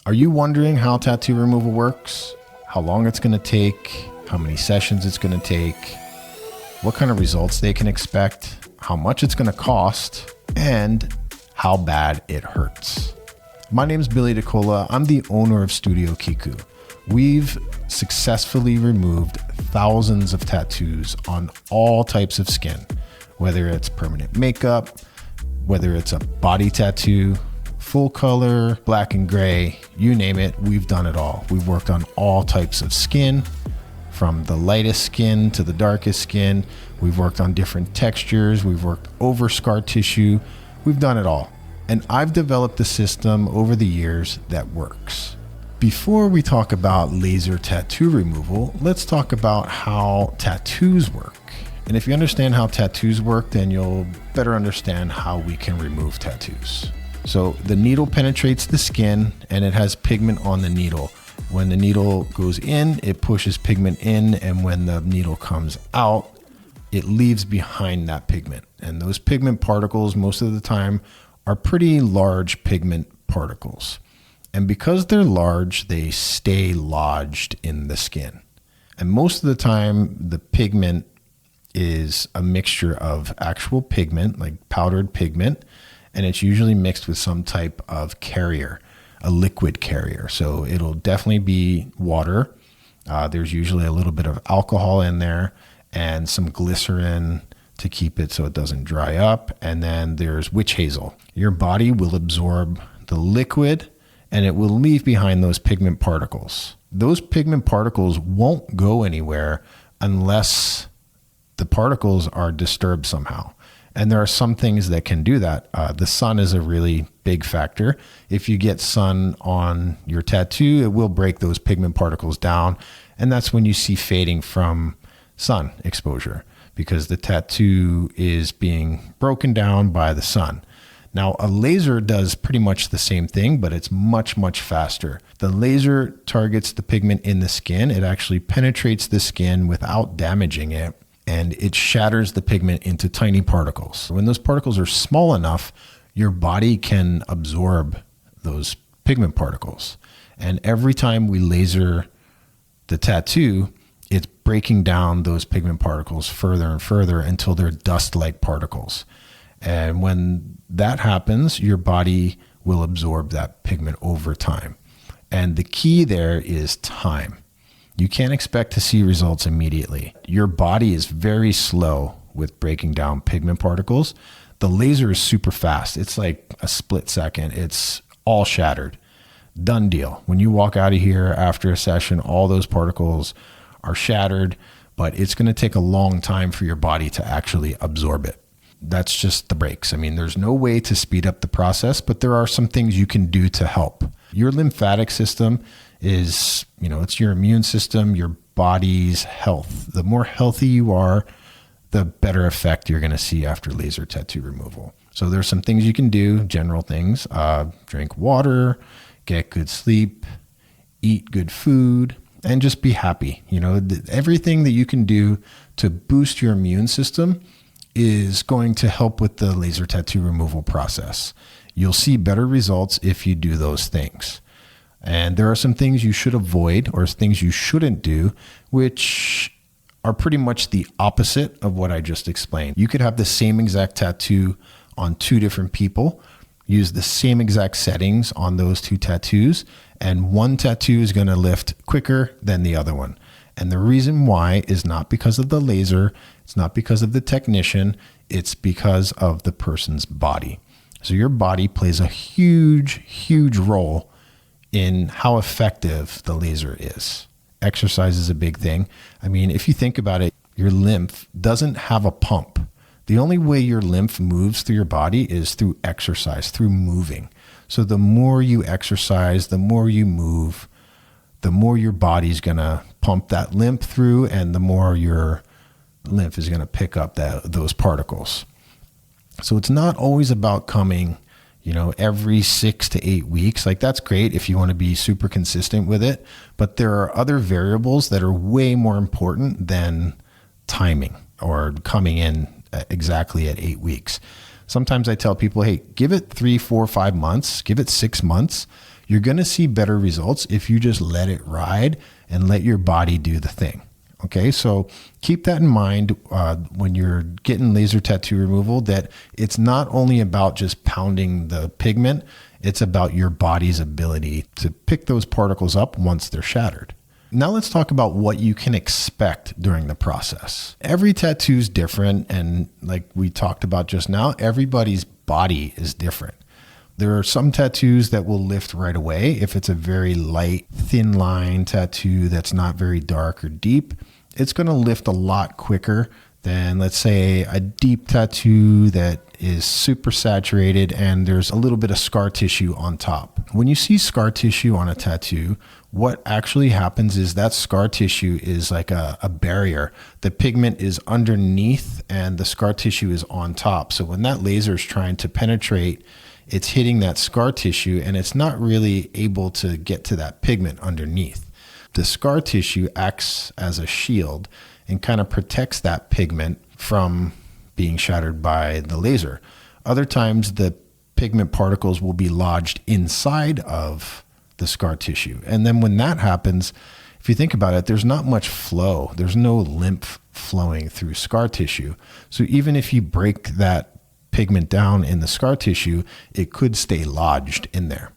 Are you wondering how tattoo removal works? How long it's going to take? How many sessions it's going to take? What kind of results they can expect? How much it's going to cost? And how bad it hurts? My name is Billy DeCola. I'm the owner of Studio Kiku. We've successfully removed thousands of tattoos on all types of skin, whether it's permanent makeup, whether it's a body tattoo, full color, black and gray, you name it, we've done it all. We've worked on all types of skin, from the lightest skin to the darkest skin. We've worked on different textures. We've worked over scar tissue. We've done it all. And I've developed a system over the years that works. Before we talk about laser tattoo removal, let's talk about how tattoos work. And if you understand how tattoos work, then you'll better understand how we can remove tattoos. So the needle penetrates the skin and it has pigment on the needle. When the needle goes in, it pushes pigment in, and when the needle comes out, it leaves behind that pigment. And those pigment particles, most of the time, are pretty large pigment particles. And because they're large, they stay lodged in the skin. And most of the time, the pigment is a mixture of actual pigment, like powdered pigment, and it's usually mixed with some type of carrier, a liquid carrier. So it'll definitely be water. There's usually a little bit of alcohol in there and some glycerin to keep it so it doesn't dry up. And then there's witch hazel. Your body will absorb the liquid and it will leave behind those pigment particles. Those pigment particles won't go anywhere unless the particles are disturbed somehow. And there are some things that can do that. The sun is a really big factor. If you get sun on your tattoo, it will break those pigment particles down. And that's when you see fading from sun exposure, because the tattoo is being broken down by the sun. Now, a laser does pretty much the same thing, but it's much, much faster. The laser targets the pigment in the skin. It actually penetrates the skin without damaging it, and it shatters the pigment into tiny particles. When those particles are small enough, your body can absorb those pigment particles. And every time we laser the tattoo, it's breaking down those pigment particles further and further until they're dust-like particles. And when that happens, your body will absorb that pigment over time. And the key there is time. You can't expect to see results immediately. Your body is very slow with breaking down pigment particles. The laser is super fast. It's like a split second. It's all shattered. Done deal. When you walk out of here after a session, all those particles are shattered, but it's going to take a long time for your body to actually absorb it. That's just the breaks. I mean, there's no way to speed up the process, but there are some things you can do to help. Your lymphatic system is, it's your immune system, your body's health. The more healthy you are, the better effect you're going to see after laser tattoo removal. So there's some things you can do, general things. Drink water, get good sleep, eat good food, and just be happy. Everything that you can do to boost your immune system is going to help with the laser tattoo removal process. You'll see better results if you do those things. And there are some things you should avoid or things you shouldn't do, which are pretty much the opposite of what I just explained. You could have the same exact tattoo on two different people, use the same exact settings on those two tattoos, and one tattoo is going to lift quicker than the other one. And the reason why is not because of the laser, it's not because of the technician, it's because of the person's body. So your body plays a huge, huge role in how effective the laser is. Exercise is a big thing. I mean, if you think about it, your lymph doesn't have a pump. The only way your lymph moves through your body is through exercise, through moving. So the more you exercise, the more you move, the more your body's going to pump that lymph through, and the more your lymph is going to pick up those particles. So it's not always about coming, every 6 to 8 weeks. Like, that's great if you want to be super consistent with it, but there are other variables that are way more important than timing or coming in exactly at 8 weeks. Sometimes I tell people, hey, give it 3, 4, 5 months, give it 6 months. You're going to see better results if you just let it ride and let your body do the thing. Okay, so keep that in mind when you're getting laser tattoo removal, that it's not only about just pounding the pigment, it's about your body's ability to pick those particles up once they're shattered. Now let's talk about what you can expect during the process. Every tattoo is different, and like we talked about just now, everybody's body is different. There are some tattoos that will lift right away. If it's a very light, thin line tattoo that's not very dark or deep, it's going to lift a lot quicker than, let's say, a deep tattoo that is super saturated and there's a little bit of scar tissue on top. When you see scar tissue on a tattoo, what actually happens is that scar tissue is like a barrier. The pigment is underneath and the scar tissue is on top. So when that laser is trying to penetrate, it's hitting that scar tissue and it's not really able to get to that pigment underneath. The scar tissue acts as a shield and kind of protects that pigment from being shattered by the laser. Other times the pigment particles will be lodged inside of the scar tissue. And then when that happens, if you think about it, there's not much flow. There's no lymph flowing through scar tissue. So even if you break that pigment down in the scar tissue, it could stay lodged in there.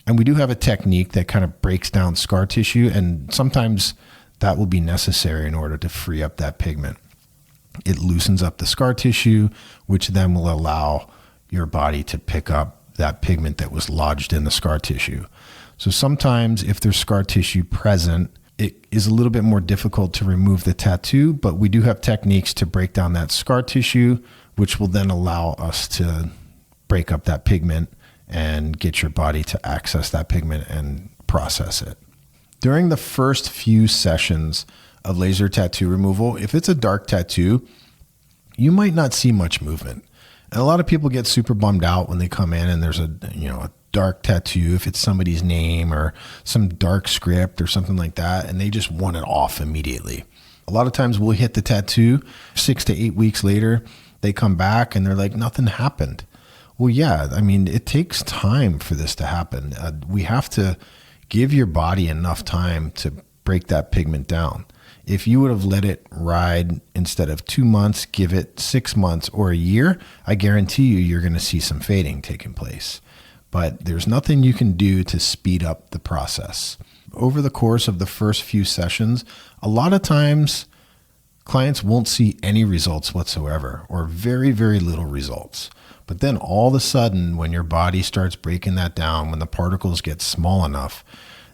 And we do have a technique that kind of breaks down scar tissue, and sometimes that will be necessary in order to free up that pigment. It loosens up the scar tissue, which then will allow your body to pick up that pigment that was lodged in the scar tissue. So sometimes if there's scar tissue present, it is a little bit more difficult to remove the tattoo, but we do have techniques to break down that scar tissue, which will then allow us to break up that pigment and get your body to access that pigment and process it. During the first few sessions of laser tattoo removal, if it's a dark tattoo, you might not see much movement. And a lot of people get super bummed out when they come in and there's a dark tattoo, if it's somebody's name or some dark script or something like that, and they just want it off immediately. A lot of times we'll hit the tattoo 6 to 8 weeks later, they come back and they're like, nothing happened. Well, yeah, I mean, it takes time for this to happen. We have to give your body enough time to break that pigment down. If you would have let it ride instead of 2 months, give it 6 months or a year, I guarantee you're going to see some fading taking place. But there's nothing you can do to speed up the process. Over the course of the first few sessions, a lot of times clients won't see any results whatsoever, or very, very little results. But then all of a sudden, when your body starts breaking that down, when the particles get small enough,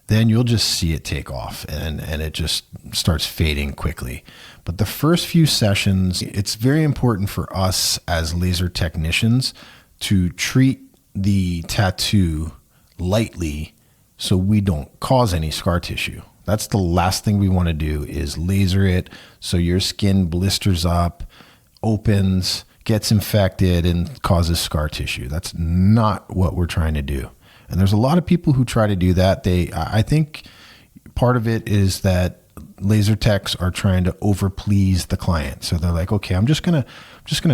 then you'll just see it take off and it just starts fading quickly. But the first few sessions, it's very important for us as laser technicians to treat the tattoo lightly so we don't cause any scar tissue. That's the last thing we want to do, is laser it so your skin blisters up, opens, gets infected, and causes scar tissue. That's not what we're trying to do. And there's a lot of people who try to do that. I think part of it is that laser techs are trying to overplease the client. So they're like, okay, I'm just gonna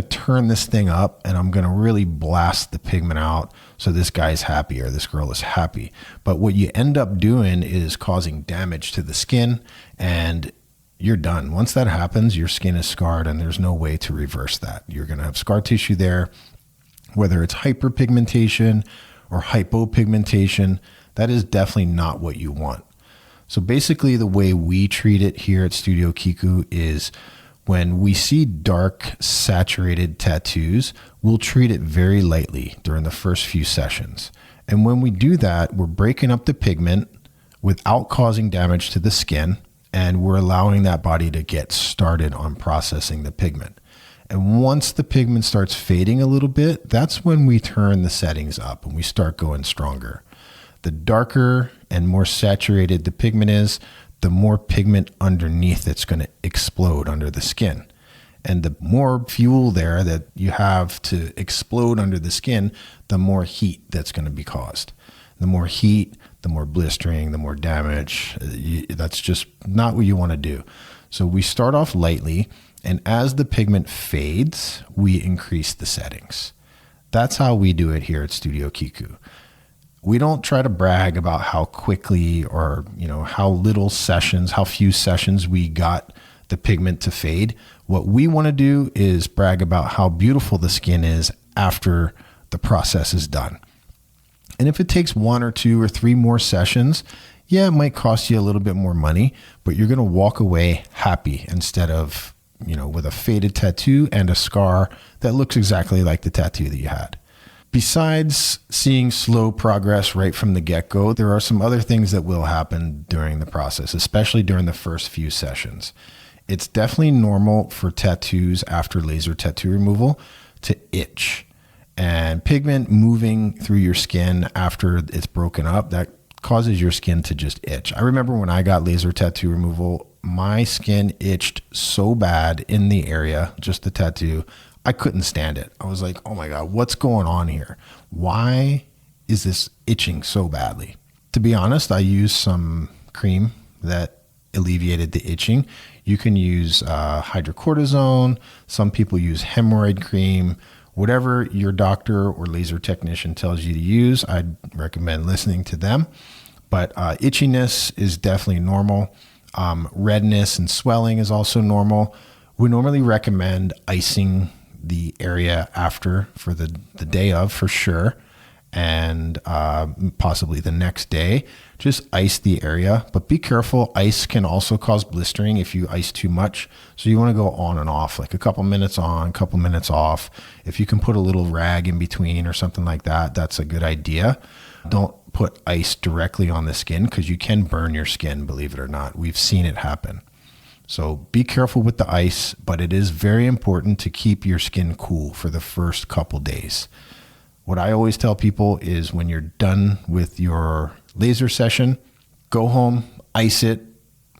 turn this thing up and I'm gonna really blast the pigment out so this guy's happy or this girl is happy. But what you end up doing is causing damage to the skin, and you're done. Once that happens, your skin is scarred and there's no way to reverse that. You're gonna have scar tissue there, whether it's hyperpigmentation or hypopigmentation. That is definitely not what you want. So basically the way we treat it here at Studio Kiku is when we see dark saturated tattoos, we'll treat it very lightly during the first few sessions. And when we do that, we're breaking up the pigment without causing damage to the skin, and we're allowing that body to get started on processing the pigment. And once the pigment starts fading a little bit, that's when we turn the settings up and we start going stronger. The darker and more saturated the pigment is, the more pigment underneath it's going to explode under the skin. And the more fuel there that you have to explode under the skin, the more heat that's going to be caused. The more heat, the more blistering, the more damage. That's just not what you want to do. So we start off lightly, and as the pigment fades, we increase the settings. That's how we do it here at Studio Kiku. We don't try to brag about how quickly or, how little sessions, how few sessions we got the pigment to fade. What we want to do is brag about how beautiful the skin is after the process is done. And if it takes 1 or 2 or 3 more sessions, yeah, it might cost you a little bit more money, but you're going to walk away happy instead of, with a faded tattoo and a scar that looks exactly like the tattoo that you had. Besides seeing slow progress right from the get-go, there are some other things that will happen during the process, especially during the first few sessions. It's definitely normal for tattoos after laser tattoo removal to itch. And pigment moving through your skin after it's broken up, that causes your skin to just itch. I remember when I got laser tattoo removal, my skin itched so bad in the area, just the tattoo, I couldn't stand it. I was like, oh my God, what's going on here? Why is this itching so badly? To be honest, I used some cream that alleviated the itching. You can use hydrocortisone. Some people use hemorrhoid cream. Whatever your doctor or laser technician tells you to use, I'd recommend listening to them. But itchiness is definitely normal. Redness and swelling is also normal. We normally recommend icing the area after for the day of, for sure, and possibly the next day. Just ice the area, but be careful. Ice can also cause blistering if you ice too much. So you want to go on and off, like a couple minutes on, couple minutes off. If you can put a little rag in between or something like that, that's a good idea. Don't put ice directly on the skin because you can burn your skin, believe it or not. We've seen it happen. So be careful with the ice, but it is very important to keep your skin cool for the first couple days. What I always tell people is when you're done with your laser session, go home, ice it.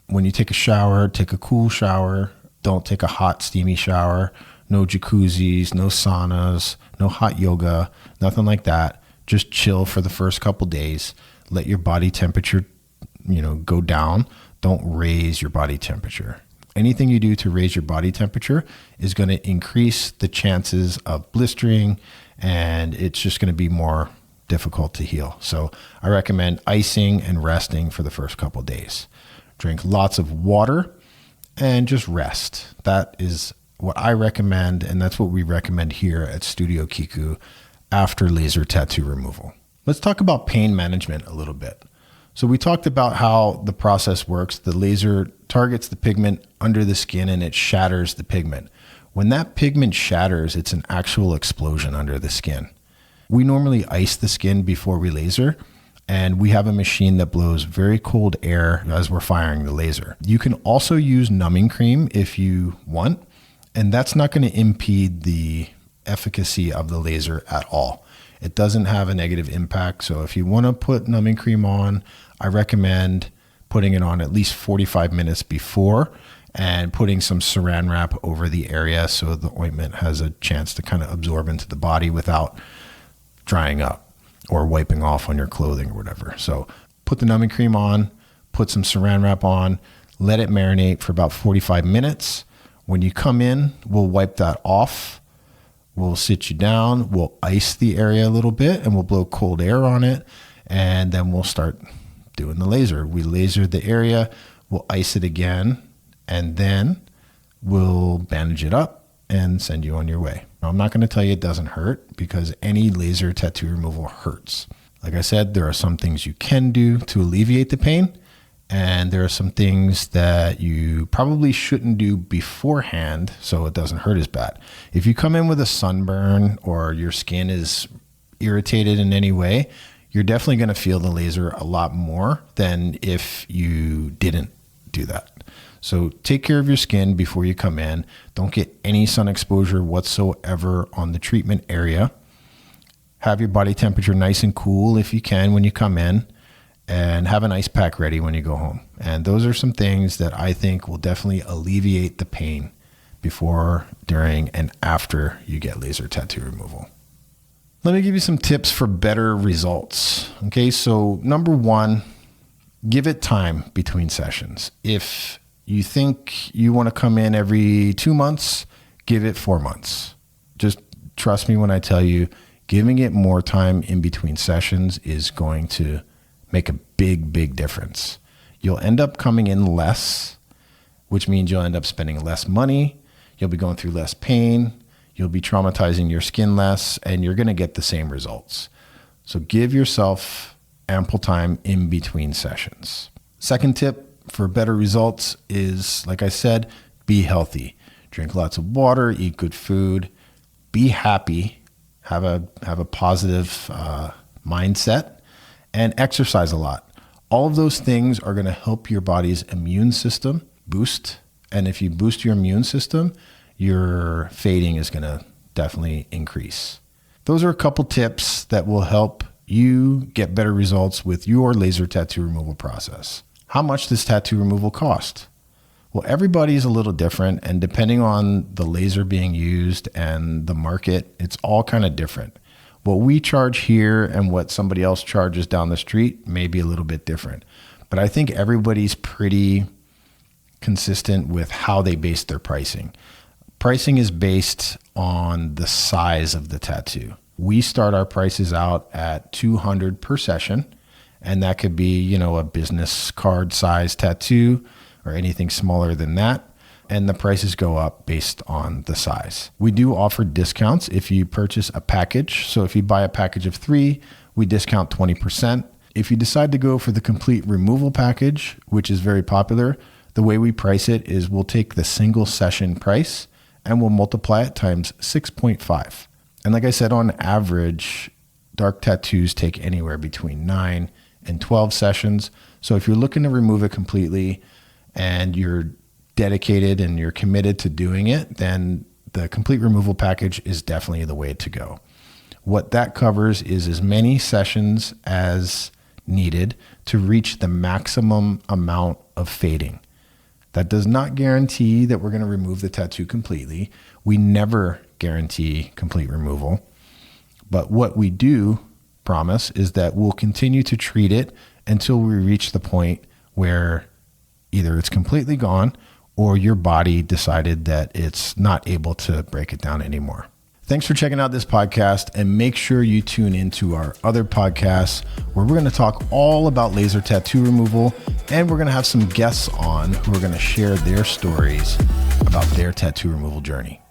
When you take a shower, take a cool shower. Don't take a hot, steamy shower. No jacuzzis, no saunas, no hot yoga, nothing like that. Just chill for the first couple days. Let your body temperature, go down. Don't raise your body temperature. Anything you do to raise your body temperature is going to increase the chances of blistering, and it's just going to be more difficult to heal. So I recommend icing and resting for the first couple of days. Drink lots of water and just rest. That is what I recommend, and that's what we recommend here at Studio Kiku after laser tattoo removal. Let's talk about pain management a little bit. So we talked about how the process works. The laser targets the pigment under the skin and it shatters the pigment. When that pigment shatters, it's an actual explosion under the skin. We normally ice the skin before we laser, and we have a machine that blows very cold air as we're firing the laser. You can also use numbing cream if you want, and that's not going to impede the efficacy of the laser at all. It doesn't have a negative impact. So if you want to put numbing cream on, I recommend putting it on at least 45 minutes before and putting some saran wrap over the area so the ointment has a chance to kind of absorb into the body without drying up or wiping off on your clothing or whatever. So put the numbing cream on, put some saran wrap on, let it marinate for about 45 minutes. When you come in, we'll wipe that off. We'll sit you down, we'll ice the area a little bit, and we'll blow cold air on it, and then we'll start doing the laser. We laser the area, we'll ice it again, and then we'll bandage it up and send you on your way. Now, I'm not going to tell you it doesn't hurt because any laser tattoo removal hurts. Like I said, there are some things you can do to alleviate the pain, and there are some things that you probably shouldn't do beforehand so it doesn't hurt as bad. If you come in with a sunburn or your skin is irritated in any way, you're definitely going to feel the laser a lot more than if you didn't do that. So take care of your skin before you come in. Don't get any sun exposure whatsoever on the treatment area. Have your body temperature nice and cool if you can when you come in. And have an ice pack ready when you go home. And those are some things that I think will definitely alleviate the pain before, during, and after you get laser tattoo removal. Let me give you some tips for better results. Okay, so number one, give it time between sessions. If you think you want to come in every 2 months, give it 4 months. Just trust me when I tell you, Giving it more time in between sessions is going to make a big difference. You'll end up coming in less, which means you'll end up spending less money. You'll be going through less pain. You'll be traumatizing your skin less, and you're going to get the same results. So give yourself ample time in between sessions. Second tip for better results is, like I said, be healthy. Drink lots of water, eat good food, be happy, have a positive mindset, and exercise a lot. All of those things are going to help your body's immune system boost. And if you boost your immune system, your fading is going to definitely increase. Those are a couple tips that will help you get better results with your laser tattoo removal process. How much does tattoo removal cost? Well, everybody's a little different, and depending on the laser being used and the market, it's all kind of different. What we charge here and what somebody else charges down the street may be a little bit different. But I think everybody's pretty consistent with how they base their pricing. Pricing is based on the size of the tattoo. We start our prices out at $200 per session, and that could be, a business card size tattoo or anything smaller than that. And the prices go up based on the size. We do offer discounts if you purchase a package. So if you buy a package of 3, we discount 20%. If you decide to go for the complete removal package, which is very popular, the way we price it is we'll take the single session price and we'll multiply it times 6.5. And like I said, on average, dark tattoos take anywhere between 9 and 12 sessions. So if you're looking to remove it completely and you're dedicated and you're committed to doing it, then the complete removal package is definitely the way to go. What that covers is as many sessions as needed to reach the maximum amount of fading. That does not guarantee that we're going to remove the tattoo completely. We never guarantee complete removal. But what we do promise is that we'll continue to treat it until we reach the point where either it's completely gone or your body decided that it's not able to break it down anymore. Thanks for checking out this podcast, and make sure you tune into our other podcasts where we're going to talk all about laser tattoo removal, and we're going to have some guests on who are going to share their stories about their tattoo removal journey.